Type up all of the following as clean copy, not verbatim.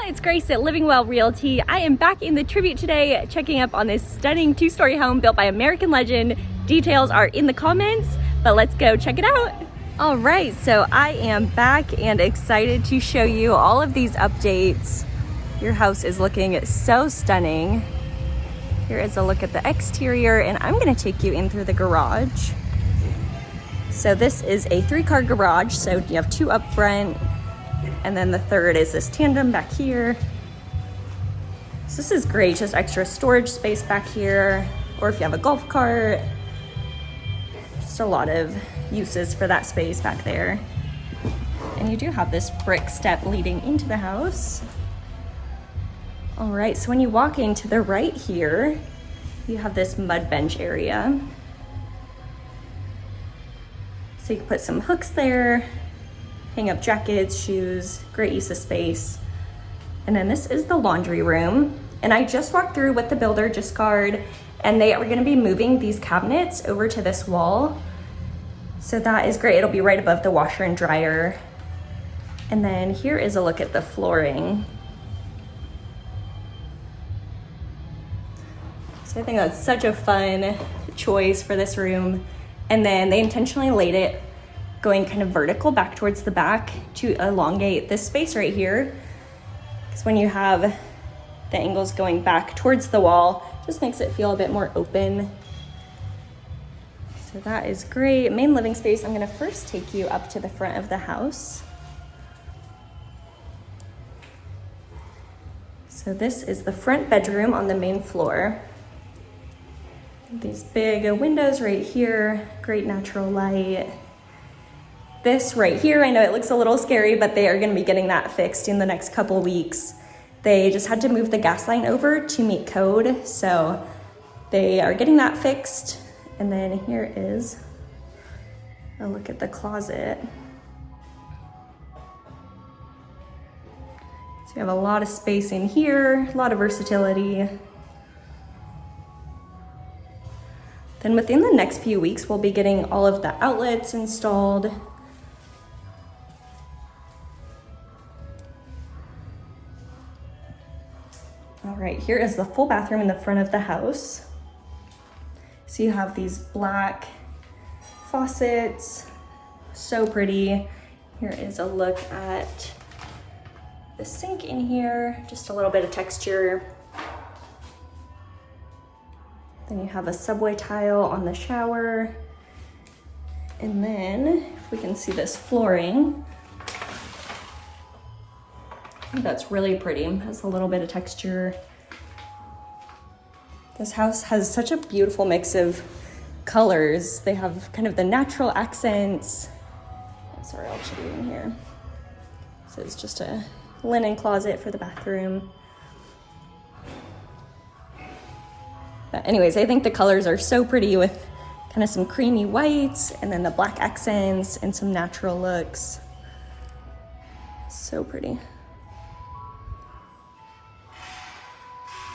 it's Grace at Living Well Realty. I am back in the Tribute today, checking up on this stunning two-story home built by American legend. Details are in the comments, but let's go check it out. All right, so I am back and excited to show you all of these updates. Your house is looking so stunning. Here is a look at the exterior, and I'm gonna take you in through the garage. So this is a 3-car garage, so you have 2 up front, and then the third is this tandem back here. So this is great, just extra storage space back here, or if you have a golf cart, just a lot of uses for that space back there. And you do have this brick step leading into the house. All right, so when you walk into the right here, you have this mud bench area. So you can put some hooks there, hang up jackets, shoes, great use of space. And then this is the laundry room. And I just walked through with the builder, Discard, and they are gonna be moving these cabinets over to this wall. So that is great. It'll be right above the washer and dryer. And then here is a look at the flooring. So I think that's such a fun choice for this room. And then they intentionally laid it going kind of vertical back towards the back to elongate this space right here. Because when you have the angles going back towards the wall, it just makes it feel a bit more open. So that is great. Main living space. I'm gonna first take you up to the front of the house. So this is the front bedroom on the main floor. These big windows right here, great natural light. This right here, I know it looks a little scary, but they are gonna be getting that fixed in the next couple weeks. They just had to move the gas line over to meet code, so they are getting that fixed. And then here is a look at the closet. So you have a lot of space in here, a lot of versatility. Then within the next few weeks, we'll be getting all of the outlets installed. All right, here is the full bathroom in the front of the house. So you have these black faucets, so pretty. Here is a look at the sink in here, just a little bit of texture. Then you have a subway tile on the shower. And then, if we can see this flooring, that's really pretty. It has a little bit of texture. This house has such a beautiful mix of colors. They have kind of the natural accents. Oh, sorry, I'll show you in here. So it's just a linen closet for the bathroom. But anyways, I think the colors are so pretty with kind of some creamy whites and then the black accents and some natural looks. So pretty.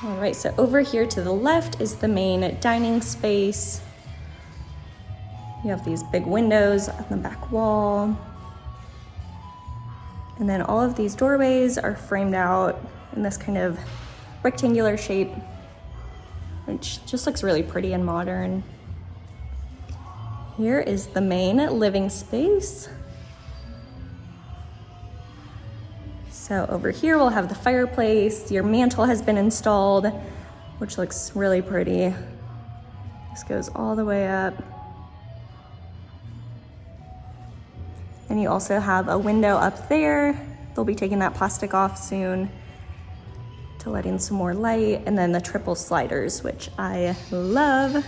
All right, so over here to the left is the main dining space. You have these big windows on the back wall. And then all of these doorways are framed out in this kind of rectangular shape, which just looks really pretty and modern. Here is the main living space. So over here we'll have the fireplace. Your mantle has been installed, which looks really pretty. This goes all the way up. And you also have a window up there. They'll be taking that plastic off soon to let in some more light. And then the triple sliders, which I love.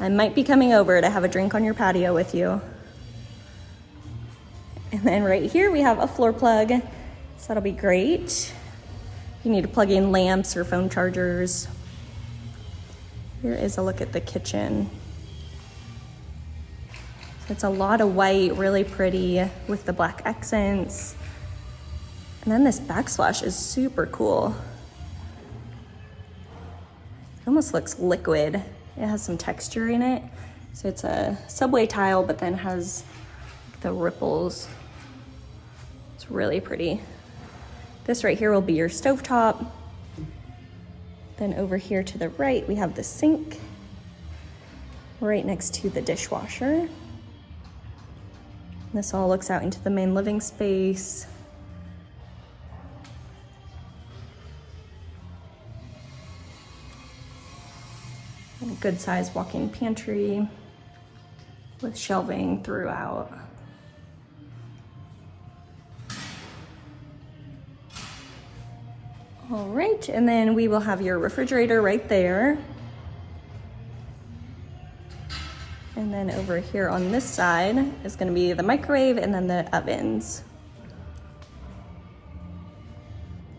I might be coming over to have a drink on your patio with you. And then right here we have a floor plug, so that'll be great. You need to plug in lamps or phone chargers. Here is a look at the kitchen. So it's a lot of white, really pretty with the black accents. And then this backsplash is super cool. It almost looks liquid. It has some texture in it. So it's a subway tile, but then has the ripples. It's really pretty. This right here will be your stovetop. Then over here to the right, we have the sink right next to the dishwasher. This all looks out into the main living space. And a good sized walk-in pantry with shelving throughout. All right, and then we will have your refrigerator right there. And then over here on this side is gonna be the microwave and then the ovens.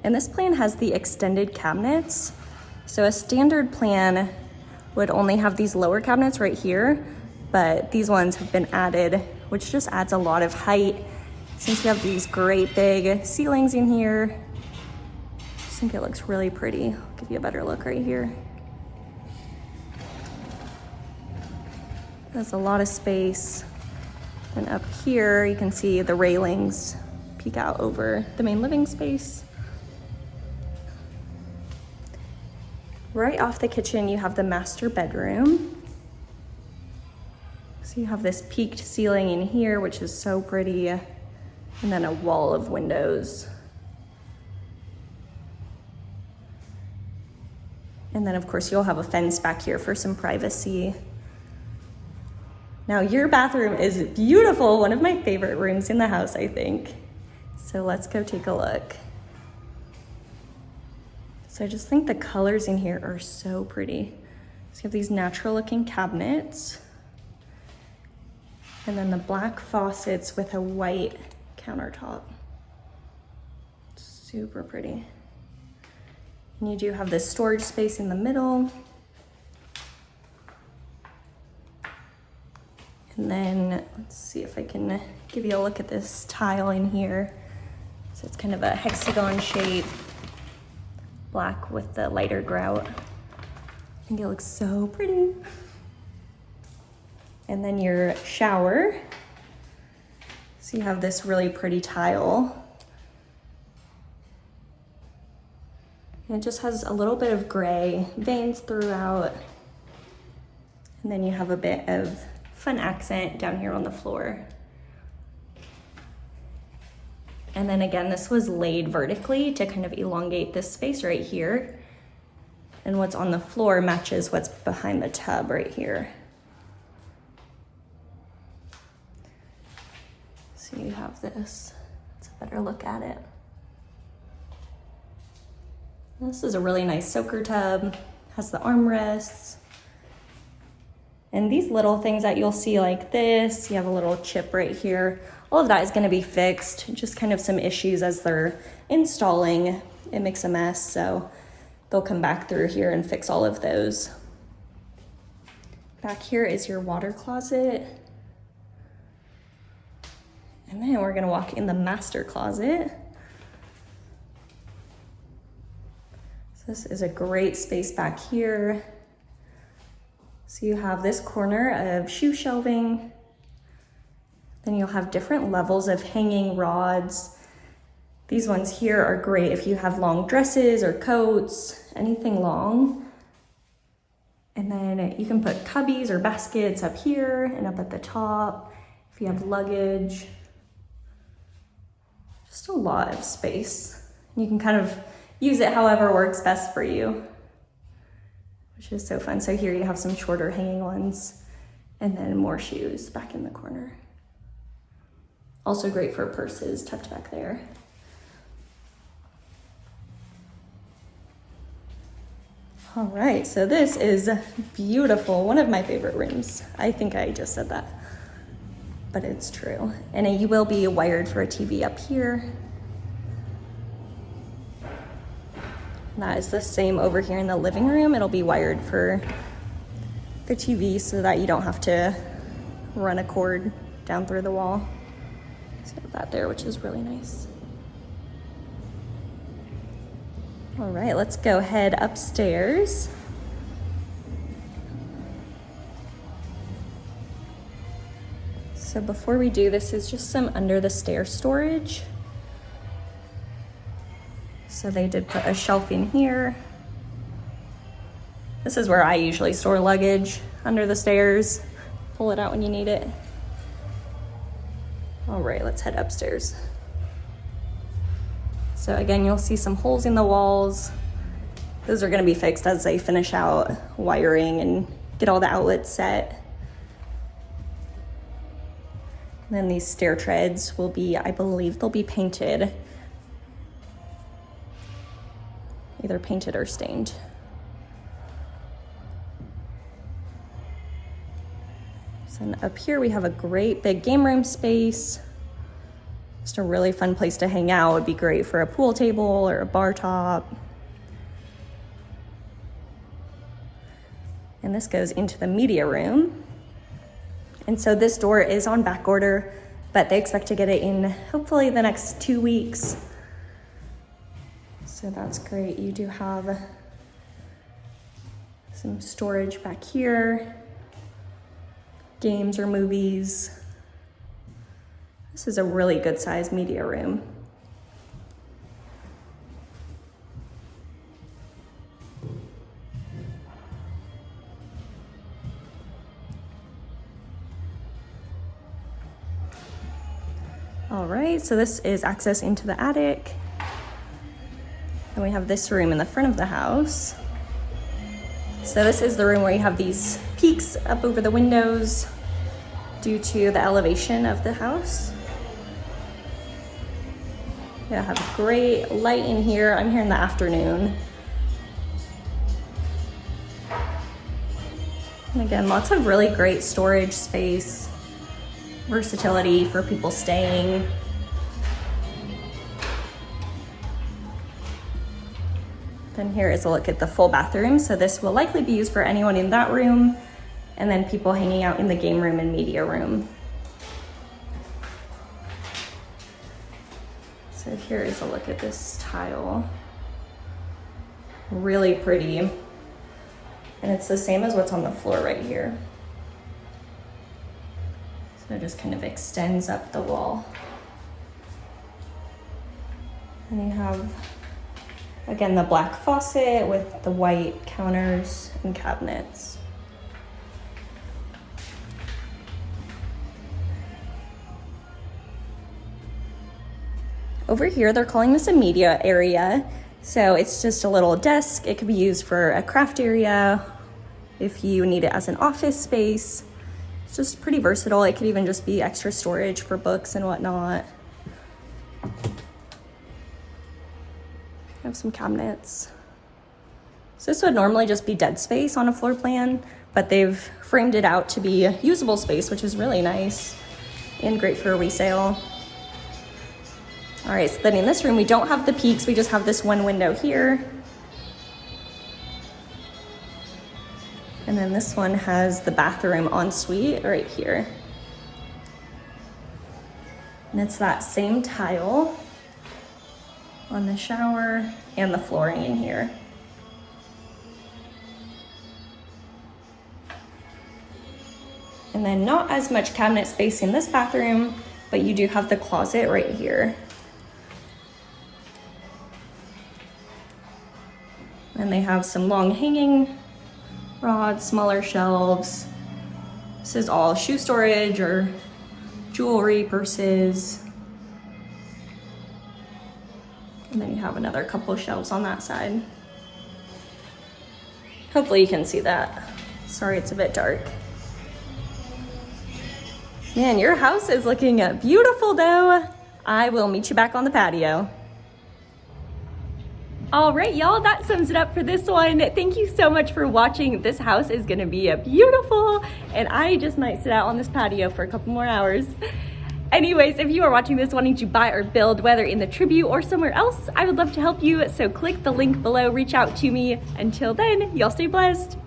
And this plan has the extended cabinets. So a standard plan would only have these lower cabinets right here, but these ones have been added, which just adds a lot of height. Since we have these great big ceilings in here, I think it looks really pretty. I'll give you a better look right here. There's a lot of space. And up here, you can see the railings peek out over the main living space. Right off the kitchen, you have the master bedroom. So you have this peaked ceiling in here, which is so pretty, and then a wall of windows. And then of course you'll have a fence back here for some privacy. Now your bathroom is beautiful, one of my favorite rooms in the house, I think. So let's go take a look. So I just think the colors in here are so pretty. So you have these natural looking cabinets, and then the black faucets with a white countertop. Super pretty. And you do have this storage space in the middle. And then let's see if I can give you a look at this tile in here. So it's kind of a hexagon shape, black with the lighter grout. I think it looks so pretty. And then your shower. So you have this really pretty tile. And it just has a little bit of gray veins throughout. And then you have a bit of fun accent down here on the floor. And then again, this was laid vertically to kind of elongate this space right here. And what's on the floor matches what's behind the tub right here. So you have this. It's a better look at it. This is a really nice soaker tub, has the armrests. And these little things that you'll see like this, you have a little chip right here. All of that is gonna be fixed, just kind of some issues as they're installing. It makes a mess, so they'll come back through here and fix all of those. Back here is your water closet. And then we're gonna walk in the master closet. This is a great space back here. So you have this corner of shoe shelving. Then you'll have different levels of hanging rods. These ones here are great if you have long dresses or coats, anything long. And then you can put cubbies or baskets up here and up at the top if you have luggage. Just a lot of space. You can kind of use it however works best for you, which is so fun. So here you have some shorter hanging ones and then more shoes back in the corner. Also great for purses tucked back there. All right, so this is beautiful. One of my favorite rooms. I think I just said that, but it's true. And you will be wired for a TV up here. That is the same over here in the living room. It'll be wired for the TV so that you don't have to run a cord down through the wall. So that there, which is really nice. All right, let's go head upstairs. So before we do, this is just some under the stair storage. So they did put a shelf in here. This is where I usually store luggage, under the stairs. Pull it out when you need it. All right, let's head upstairs. So again, you'll see some holes in the walls. Those are gonna be fixed as they finish out wiring and get all the outlets set. And then these stair treads will be, I believe they'll be painted. Either painted or stained. So then up here we have a great big game room space. Just a really fun place to hang out. Would be great for a pool table or a bar top. And this goes into the media room. And so this door is on back order, but they expect to get it in hopefully the next 2 weeks. So that's great. You do have some storage back here, games or movies. This is a really good sized media room. All right, so this is access into the attic. And we have this room in the front of the house. So this is the room where you have these peaks up over the windows due to the elevation of the house. Yeah, I have great light in here. I'm here in the afternoon. And again, lots of really great storage space, versatility for people staying. Then here is a look at the full bathroom. So this will likely be used for anyone in that room, and then people hanging out in the game room and media room. So here is a look at this tile. Really pretty. And it's the same as what's on the floor right here. So it just kind of extends up the wall. And you have, again, the black faucet with the white counters and cabinets. Over here, they're calling this a media area. So it's just a little desk. It could be used for a craft area if you need it as an office space. It's just pretty versatile. It could even just be extra storage for books and whatnot. I have some cabinets. So this would normally just be dead space on a floor plan, but they've framed it out to be usable space, which is really nice and great for a resale. All right, so then in this room, we don't have the peaks. We just have this one window here. And then this one has the bathroom ensuite right here. And it's that same tile on the shower and the flooring in here. And then not as much cabinet space in this bathroom, but you do have the closet right here. And they have some long hanging rods, smaller shelves. This is all shoe storage or jewelry, purses. And then you have another couple shelves on that side. Hopefully you can see that. Sorry, it's a bit dark. Man, your house is looking beautiful though. I will meet you back on the patio. All right, y'all, that sums it up for this one. Thank you so much for watching. This house is gonna be beautiful, and I just might sit out on this patio for a couple more hours. Anyways, if you are watching this wanting to buy or build, whether in the Tribute or somewhere else, I would love to help you. So click the link below, reach out to me. Until then, y'all stay blessed.